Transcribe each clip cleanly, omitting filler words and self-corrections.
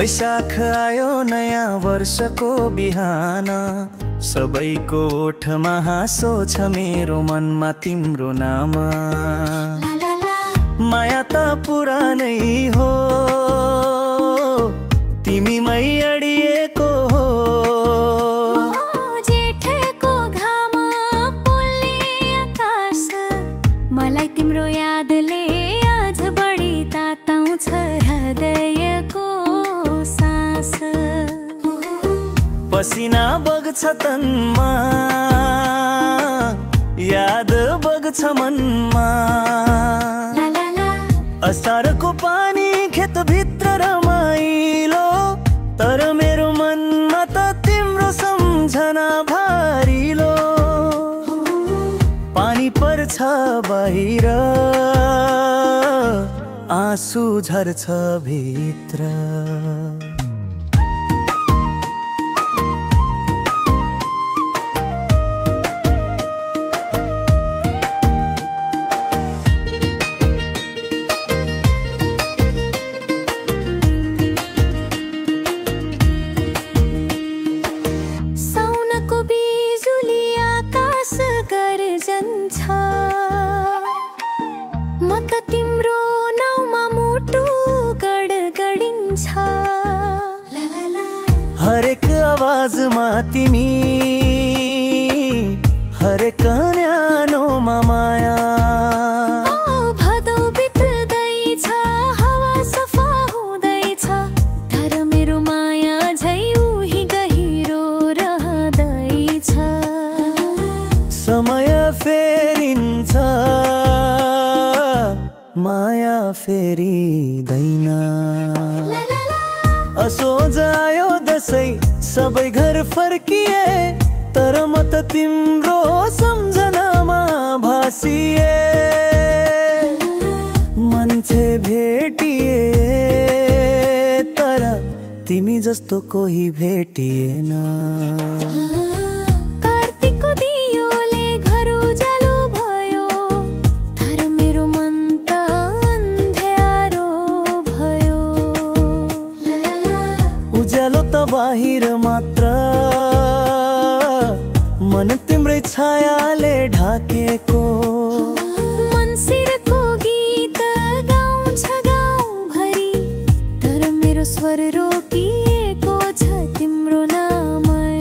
वैशाख आयो नयाँ वर्षको बिहान, सबैको ओठमा हाँसो छ मेरो मनमा तिम्रो नाम। माया त पुरानै हो, तिमीमै अडिएको हो। जेठको घाम पोल्ने आकाश, मलाई तिम्रो यादले आज बढी ताताउँछ हृदयको सास। पसिना बग्छ तनमा, याद बग्छ मनमा। असारको पानी खेतभित्र रमाइलो, तर मेरो मनमा त तिम्रो सम्झना भारिलो। पानी पर्छ बाहिर, आँसु झर्छ भित्र। म त तिम्रो नाउँमा मुटु गडगडिन्छ। हरेक आवाजमा तिमी, हरेक न्यानोमा माया। भदौ बित्दैछ, हावा सफा हुँदैछ, तर मेरो माया झै उही गहिरो रहँदैछ। समय फेरिन्छ, माया फेरिँदैन। असोज आयो दसैँ, सबै घर फर्किए, तर म त तिम्रो सम्झनामा भासिए। मान्छे भेटिए, तर तिमी जस्तो कोही भेटिएन। उज्यालो त बाहिर मात्र, मन तिम्रै छायाले ढाकेको। मन्सिरको गीत गाउँछ गाउँभरि, तर मेरो स्वर रोकिएको छ तिम्रो नामै।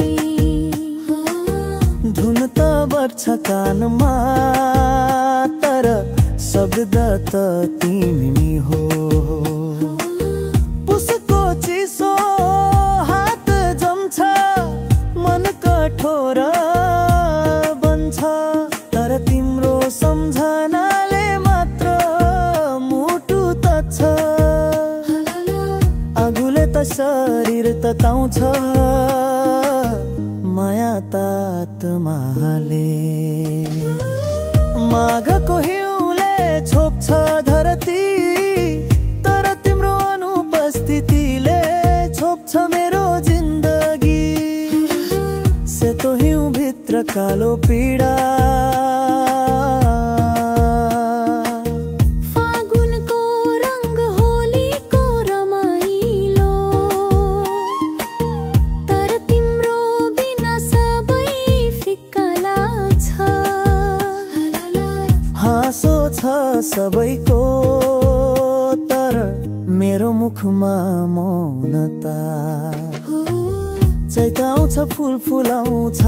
धुन त बज्छ कानमा, तर शब्द त तिमी हो। पुसको चिसो हात जम्छ, मन कठोर बन्छ, तर तिम्रो सम्झनाले मात्र मुटु तछ। आगोले त शरीर तताउँछ, माया त आत्माले। माघको हिउँले छोप्छ धरती, तर तिम्रो अनुपस्थितिले छोप्छ मेरो जिन्दगी। सेतो हिउँ भित्र कालो पीडा, फागुनको रंग होलीको रमाइलो, तर तिम्रो बिना सबै फिक्का लाग्छ। हाँसो छ सबैको, तर मेरो मुखमा मौनता। चैत आउँछ फुल फुलाउँछ,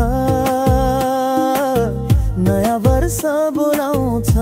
नयाँ वर्ष बोलाउँछ।